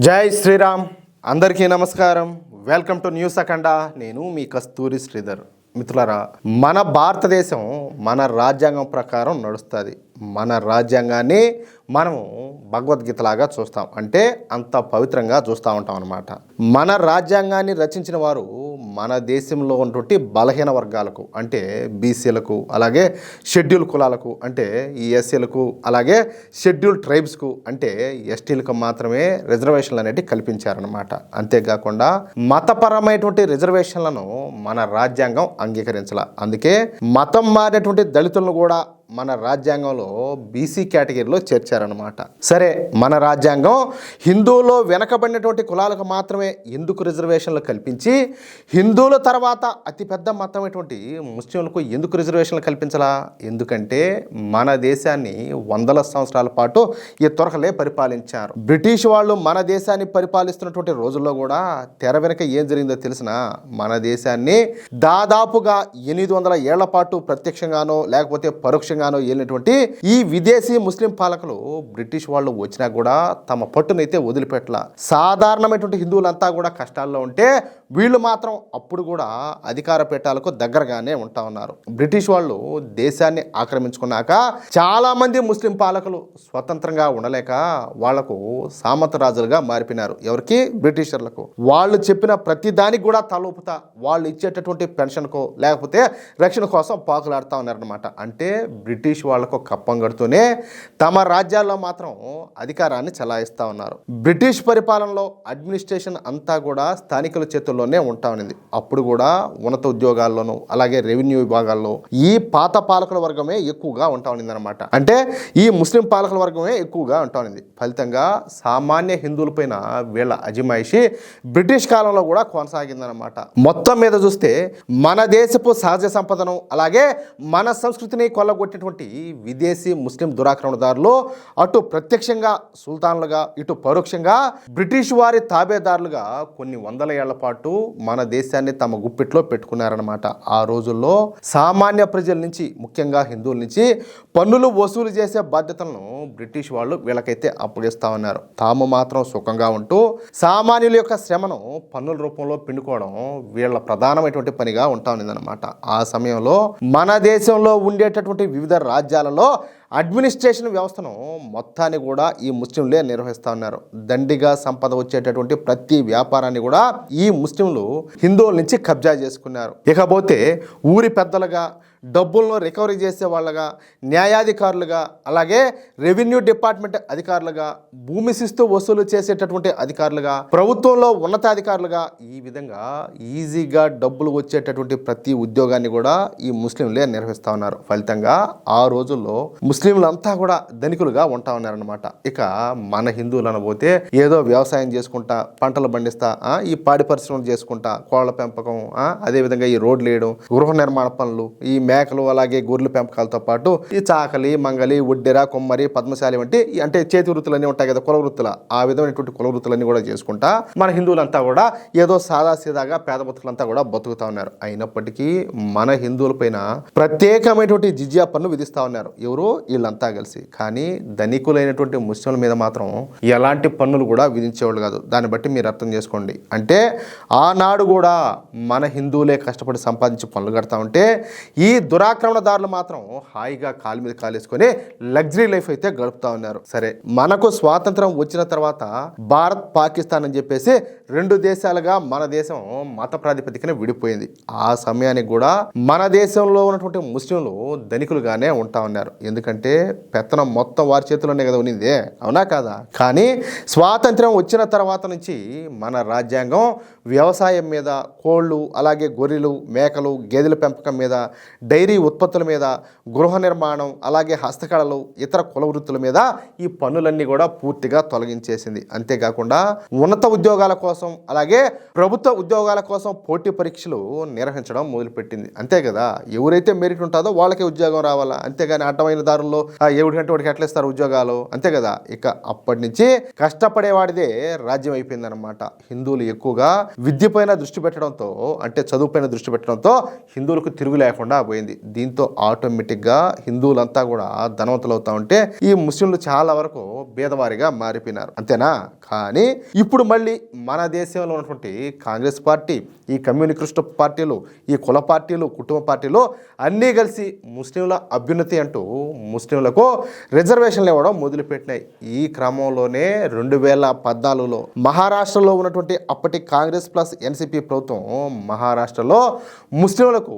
జై శ్రీరామ్. అందరికీ నమస్కారం. వెల్కమ్ టు న్యూస్ అఖండ. నేను మీ కస్తూరి శ్రీధర్. మిత్రులారా, మన భారతదేశం మన రాజ్యాంగం ప్రకారం నడుస్తుంది. మన రాజ్యాంగాన్ని మనము భగవద్గీతలాగా చూస్తాం, అంటే అంత పవిత్రంగా చూస్తూ ఉంటాం అన్నమాట. మన రాజ్యాంగాన్ని రచించిన వారు మన దేశంలో ఉన్నటువంటి బలహీన వర్గాలకు, అంటే బీసీలకు, అలాగే షెడ్యూల్ కులాలకు, అంటే ఈ ఎస్సీలకు, అలాగే షెడ్యూల్ ట్రైబ్స్కు, అంటే ఎస్టీలకు మాత్రమే రిజర్వేషన్లు అనేటివి కల్పించారనమాట. అంతేకాకుండా మతపరమైనటువంటి రిజర్వేషన్లను మన రాజ్యాంగం అంగీకరించాల. అందుకే మతం మారినటువంటి దళితులను కూడా మన రాజ్యాంగంలో బీసీ కేటగిరీలో చేర్చారనమాట. సరే, మన రాజ్యాంగం హిందువులో వెనకబడినటువంటి కులాలకు మాత్రమే ఎందుకు రిజర్వేషన్లు కల్పించి హిందువుల తర్వాత అతిపెద్ద మతమైనటువంటి ముస్లింలకు ఎందుకు రిజర్వేషన్లు కల్పించాలా? ఎందుకంటే మన దేశాన్ని వందల సంవత్సరాల పాటు ఈ తొరకలే పరిపాలించారు. బ్రిటిష్ వాళ్ళు మన దేశాన్ని పరిపాలిస్తున్నటువంటి రోజుల్లో కూడా తెర వెనక ఏం జరిగిందో తెలిసిన, మన దేశాన్ని దాదాపుగా 800 ఏళ్ల పాటు ప్రత్యక్షంగానో లేకపోతే పరోక్షంగానో వెళ్ళినటువంటి ఈ విదేశీ ముస్లిం పాలకులు బ్రిటిష్ వాళ్ళు వచ్చినా కూడా తమ పట్టునైతే వదిలిపెట్టల. సాధారణమైనటువంటి హిందువులంతా కూడా కష్టాల్లో ఉంటే వీళ్ళు మాత్రం అప్పుడు కూడా అధికార పీఠాలకు దగ్గరగానే ఉంటా ఉన్నారు. బ్రిటిష్ వాళ్ళు దేశాన్ని ఆక్రమించుకున్నాక చాలా మంది ముస్లిం పాలకులు స్వతంత్రంగా ఉండలేక వాళ్లకు సామంత రాజులుగా మారిపోయినారు. ఎవరికి? బ్రిటిషర్లకు. వాళ్ళు చెప్పిన ప్రతి దానికి కూడా తలూపుతా వాళ్ళు ఇచ్చేటటువంటి పెన్షన్కో లేకపోతే రక్షణ కోసం పాకులాడుతూ ఉన్నారనమాట. అంటే బ్రిటిష్ వాళ్లకు కప్పం కడుతూనే తమ రాజ్యాల్లో మాత్రం అధికారాన్ని చలాయిస్తూ ఉన్నారు. బ్రిటిష్ పరిపాలనలో అడ్మినిస్ట్రేషన్ అంతా కూడా స్థానికుల చేతుల్లోనే ఉంటా ఉన్నది. అప్పుడు కూడా ఉన్నత ఉద్యోగాల్లోనూ అలాగే రెవెన్యూ విభాగాల్లో ఈ పాత పాలకుల వర్గమే ఎక్కువగా ఉంటా ఉన్నది అనమాట. అంటే ఈ ముస్లిం పాలకుల వర్గమే ఎక్కువగా ఉంటా ఉన్నది. ఫలితంగా సామాన్య హిందువులపైన వీళ్ళ అజమాయిషి బ్రిటిష్ కాలంలో కూడా కొనసాగిందనమాట. మొత్తం మీద చూస్తే మన దేశపు సహజ సంపదను అలాగే మన సంస్కృతిని కొల్లగొట్టినటువంటి విదేశీ ముస్లిం దురాక్రమణదారులు అటు ప్రత్యక్షంగా సుల్తాన్లుగా ఇటు పరోక్షంగా బ్రిటిష్ వారి తాబేదారులుగా కొన్ని వందల ఏళ్ల పాటు మన దేశాన్ని తమ గుప్పిట్లో పెట్టుకున్నారనమాట. ఆ రోజుల్లో సామాన్య ప్రజల నుంచి, ముఖ్యంగా హిందువుల నుంచి పన్నులు వసూలు చేసే బాధ్యతలను బ్రిటిష్ వాళ్ళు వీళ్ళకైతే అప్పగిస్తా ఉన్నారు. తాము మాత్రం సుఖంగా ఉంటూ సామాన్యుల యొక్క శ్రమను పన్నుల రూపంలో పిండుకోవడం వీళ్ళ ప్రధానమైనటువంటి పనిగా ఉంటా ఉన్నదన్నమాట. ఆ సమయంలో మన దేశంలో ఉండేటటువంటి వివిధ రాజ్యాలలో అడ్మినిస్ట్రేషన్ వ్యవస్థను మొత్తాన్ని కూడా ఈ ముస్లింలే నిర్వహిస్తూ ఉన్నారు. దండిగా సంపద వచ్చేటటువంటి ప్రతి వ్యాపారాన్ని కూడా ఈ ముస్లింలు హిందువుల నుంచి కబ్జా చేసుకున్నారు. ఇకపోతే ఊరి పెద్దలుగా, డబ్బులను రికవరీ చేసే వాళ్ళగా, న్యాయాధికారులుగా, అలాగే రెవెన్యూ డిపార్ట్మెంట్ అధికారులుగా, భూమి శిస్తు వసూలు చేసేటటువంటి అధికారులుగా, ప్రభుత్వంలో ఉన్నతాధికారులుగా, ఈ విధంగా ఈజీగా డబ్బులు వచ్చేటటువంటి ప్రతి ఉద్యోగాన్ని కూడా ఈ ముస్లింలే నిర్వహిస్తూ ఉన్నారు. ఫలితంగా ఆ రోజుల్లో ముస్లింలంతా కూడా ధనికులుగా ఉంటా ఉన్నారనమాట. ఇక మన హిందువులు అనబోతే ఏదో వ్యవసాయం చేసుకుంటా, పంటలు పండిస్తా, ఈ పాడి పరిశ్రమలు చేసుకుంటా, కోళ్ల పెంపకం, అదేవిధంగా ఈ రోడ్లు వేయడం, గృహ నిర్మాణ పనులు, ఈ మేకలు అలాగే గొర్రెల పెంపకాలతో పాటు ఈ చాకలి, మంగలి, ఒడ్డెర, కొమ్మరి, పద్మశాలి వంటి అంటే చేతి వృత్తులన్నీ ఉంటాయి కదా, కుల వృత్తుల, ఆ విధమైనటువంటి కుల వృత్తులన్నీ కూడా చేసుకుంటా మన హిందువులంతా కూడా ఏదో సాదాసీదాగా పేద బతుకులంతా కూడా బతుకుతా ఉన్నారు. అయినప్పటికీ మన హిందువుల పైన ప్రత్యేకమైనటువంటి జిజియా పన్ను విధిస్తా ఉన్నారు. ఎవరు? వీళ్ళంతా కలిసి. కానీ ధనికులైనటువంటి ముస్లింల మీద మాత్రం ఎలాంటి పన్నులు కూడా విధించేవాళ్ళు కాదు. దాన్ని బట్టి మీరు అర్థం చేసుకోండి. అంటే ఆనాడు కూడా మన హిందువులే కష్టపడి సంపాదించి పనులు కడతా ఉంటే ఈ దురాక్రమణదారులు మాత్రం హాయిగా కాలు మీద కాలేసుకొని లగ్జరీ లైఫ్ అయితే గడుపుతా ఉన్నారు. సరే, మనకు స్వాతంత్రం వచ్చిన తర్వాత భారత్, పాకిస్తాన్ అని చెప్పేసి రెండు దేశాలుగా మన దేశం మత ప్రాతిపదికన విడిపోయింది. ఆ సమయానికి కూడా మన దేశంలో ఉన్నటువంటి ముస్లింలు ధనికులుగానే ఉంటా ఉన్నారు. ఎందుకంటే పెత్తనం మొత్తం వారి చేతిలోనే కదా ఉన్నింది, అవునా కాదా? కానీ స్వాతంత్రం వచ్చిన తర్వాత నుంచి మన రాజ్యాంగం వ్యవసాయం మీద, కోళ్ళు అలాగే గొర్రెలు, మేకలు, గేదెల పెంపకం మీద, డైరీ ఉత్పత్తుల మీద, గృహ నిర్మాణం అలాగే హస్తకళలు, ఇతర కుల వృత్తుల మీద ఈ పన్నులన్నీ కూడా పూర్తిగా తొలగించేసింది. అంతేకాకుండా ఉన్నత ఉద్యోగాల కోసం అలాగే ప్రభుత్వ ఉద్యోగాల కోసం పోటీ పరీక్షలు నిర్వహించడం మొదలుపెట్టింది. అంతే కదా, ఎవరైతే మెరిట్ ఉంటుందో వాళ్ళకే ఉద్యోగం రావాలా, అంతేగాని అడ్డమైన దారుల్లో ఎవరికంటే వాడికి ఎట్లా ఇస్తారు ఉద్యోగాలు, అంతే కదా. ఇక అప్పటి నుంచి కష్టపడేవాడిదే రాజ్యం అయిపోయిందనమాట. హిందువులు ఎక్కువగా విద్య పైన దృష్టి పెట్టడంతో, అంటే చదువు పైన దృష్టి పెట్టడంతో హిందువులకు తిరుగు లేకుండా పోయింది. పోయింది. దీంతో ఆటోమేటిక్గా హిందువులంతా కూడా ధనవంతులు అవుతా ఉంటే ఈ ముస్లింలు చాలా వరకు భేదవారిగా మారిపోయినారు. అంతేనా? కానీ ఇప్పుడు మళ్ళీ మన దేశంలో ఉన్నటువంటి కాంగ్రెస్ పార్టీ, ఈ కమ్యూనిస్ట్ పార్టీలు, ఈ కుల పార్టీలు, కుటుంబ పార్టీలు అన్నీ కలిసి ముస్లింల అభ్యున్నతి అంటూ ముస్లింలకు రిజర్వేషన్లు ఇవ్వడం మొదలుపెట్టినాయి. ఈ క్రమంలోనే 2014లో మహారాష్ట్రలో ఉన్నటువంటి అప్పటి కాంగ్రెస్ ప్లస్ ఎన్సీపీ ప్రభుత్వం మహారాష్ట్రలో ముస్లింలకు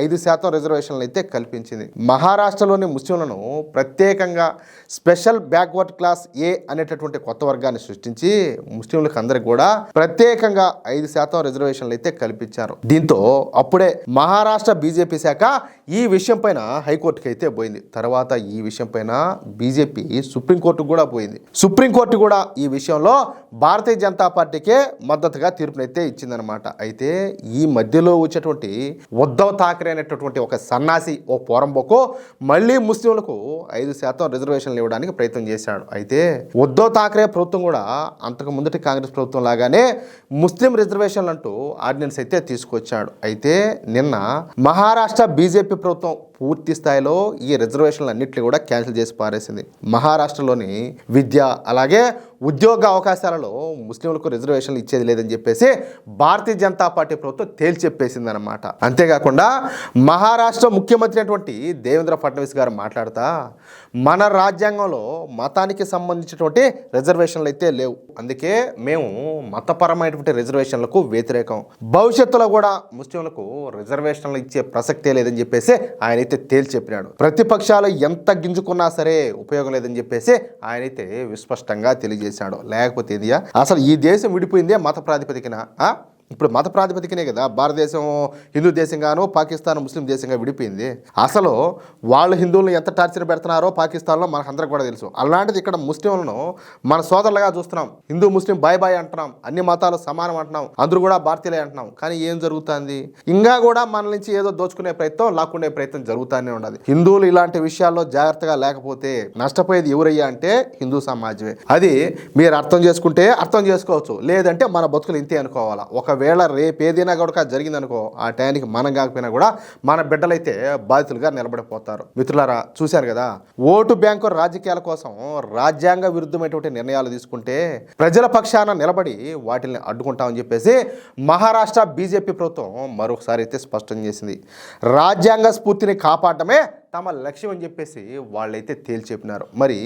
5% రిజర్వేషన్లు అయితే కల్పించింది. మహారాష్ట్రలోని ముస్లింలను ప్రత్యేకంగా స్పెషల్ బ్యాక్వర్డ్ క్లాస్ ఏ అనేటటువంటి కొత్త వర్గాన్ని సృష్టించి ముస్లింలకు అందరికి కూడా ప్రత్యేకంగా 5% రిజర్వేషన్లు అయితే కల్పించారు. దీంతో అప్పుడే మహారాష్ట్ర బీజేపీ శాఖ ఈ విషయం పైన హైకోర్టుకి అయితే పోయింది. తర్వాత ఈ విషయం పైన బీజేపీ సుప్రీంకోర్టుకు కూడా పోయింది. సుప్రీంకోర్టు కూడా ఈ విషయంలో భారతీయ జనతా పార్టీకే మద్దతుగా తీర్పునైతే ఇచ్చిందనమాట. అయితే ఈ మధ్యలో వచ్చేటువంటి ఉద్ధవ్ ఠాక్రే అనేటటువంటి ఒక సన్నాసి, ఓ పోరంబోకు మళ్ళీ ముస్లింలకు 5% రిజర్వేషన్లు ఇవ్వడానికి ప్రయత్నం చేశాడు. అయితే ఉద్ధవ్ ఠాక్రే ప్రభుత్వం కూడా అంతకు ముందటి కాంగ్రెస్ ప్రభుత్వం లాగానే ముస్లిం రిజర్వేషన్లు అంటూ ఆర్డినెన్స్ అయితే తీసుకొచ్చాడు. అయితే నిన్న మహారాష్ట్ర బీజేపీ ప్రభుత్వం పూర్తి స్థాయిలో ఈ రిజర్వేషన్లు అన్నింటినీ కూడా క్యాన్సిల్ చేసి పారేసింది. మహారాష్ట్రలోని విద్య అలాగే ఉద్యోగ అవకాశాలలో ముస్లింలకు రిజర్వేషన్లు ఇచ్చేది లేదని చెప్పేసి భారతీయ జనతా పార్టీ ప్రభుత్వం తేల్చెప్పేసింది అనమాట. అంతేకాకుండా మహారాష్ట్ర ముఖ్యమంత్రి అయినటువంటి దేవేంద్ర ఫడ్నవీస్ గారు మాట్లాడుతా మన రాజ్యాంగంలో మతానికి సంబంధించినటువంటి రిజర్వేషన్లు అయితే లేవు, అందుకే మేము మతపరమైనటువంటి రిజర్వేషన్లకు వ్యతిరేకం, భవిష్యత్తులో కూడా ముస్లింలకు రిజర్వేషన్లు ఇచ్చే ప్రసక్తే లేదని చెప్పేసి ఆయన అయితే తేల్చెప్పినాడు. ప్రతిపక్షాలు ఎంత గింజుకున్నా సరే ఉపయోగం లేదని చెప్పేసి ఆయనైతే విస్పష్టంగా తెలియజేశాడు. లేకపోతే ఇది అసలు ఈ దేశం విడిపోయిందే మత ప్రాతిపదికన. ఇప్పుడు మత ప్రాతిపదికనే కదా భారతదేశం హిందూ దేశంగానో పాకిస్తాన్ ముస్లిం దేశంగా విడిపోయింది. అసలు వాళ్ళు హిందువులను ఎంత టార్చర్ పెడుతున్నారో పాకిస్తాన్లో మనకందరికి కూడా తెలుసు. అలాంటిది ఇక్కడ ముస్లింలను మన సోదరులుగా చూస్తున్నాం, హిందూ ముస్లిం బాయ్ బాయ్ అంటున్నాం, అన్ని మతాలు సమానం అంటున్నాం, అందరూ కూడా భారతీయులే అంటున్నాం. కానీ ఏం జరుగుతుంది? ఇంకా కూడా మన నుంచి ఏదో దోచుకునే ప్రయత్నం, లాక్కునే ప్రయత్నం జరుగుతూనే ఉండదు. హిందువులు ఇలాంటి విషయాల్లో జాగ్రత్తగా లేకపోతే నష్టపోయేది ఎవరయ్యా అంటే హిందూ సమాజమే. అది మీరు అర్థం చేసుకుంటే అర్థం చేసుకోవచ్చు, లేదంటే మన బతుకులు ఇంతే అనుకోవాలా. ఒకవేళ రేపేదైనా కూడా జరిగిందనుకో, ఆ టైంకి మనం కాకపోయినా కూడా మన బిడ్డలైతే బాధితులుగా నిలబడిపోతారు. మిత్రులారా, చూశారు కదా, ఓటు బ్యాంకు రాజకీయాల కోసం రాజ్యాంగ విరుద్ధమైనటువంటి నిర్ణయాలు తీసుకుంటే ప్రజల పక్షాన నిలబడి వాటిని అడ్డుకుంటామని చెప్పేసి మహారాష్ట్ర బీజేపీ ప్రభుత్వం మరొకసారి అయితే స్పష్టం చేసింది. రాజ్యాంగ స్ఫూర్తిని కాపాడటమే తమ లక్ష్యం అని చెప్పేసి వాళ్ళైతే తేల్చెప్పినారు. మరి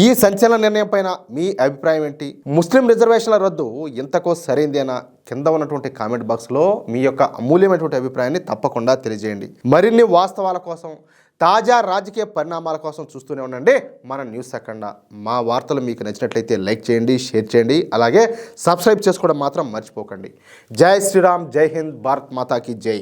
ఈ సంచలన నిర్ణయం పైన మీ అభిప్రాయం ఏంటి? ముస్లిం రిజర్వేషన్ల రద్దు ఇంతకో సరైందేనా? కింద ఉన్నటువంటి కామెంట్ బాక్స్లో మీ యొక్క అమూల్యమైనటువంటి అభిప్రాయాన్ని తప్పకుండా తెలియజేయండి. మరిన్ని వాస్తవాల కోసం, తాజా రాజకీయ పరిణామాల కోసం చూస్తూనే ఉండండి మన న్యూస్ అఖండ. మా వార్తలు మీకు నచ్చినట్లయితే లైక్ చేయండి, షేర్ చేయండి, అలాగే సబ్స్క్రైబ్ చేసుకోవడం మాత్రం మర్చిపోకండి. జై శ్రీరామ్, జై హింద్, భారత్ మాతాకి జై.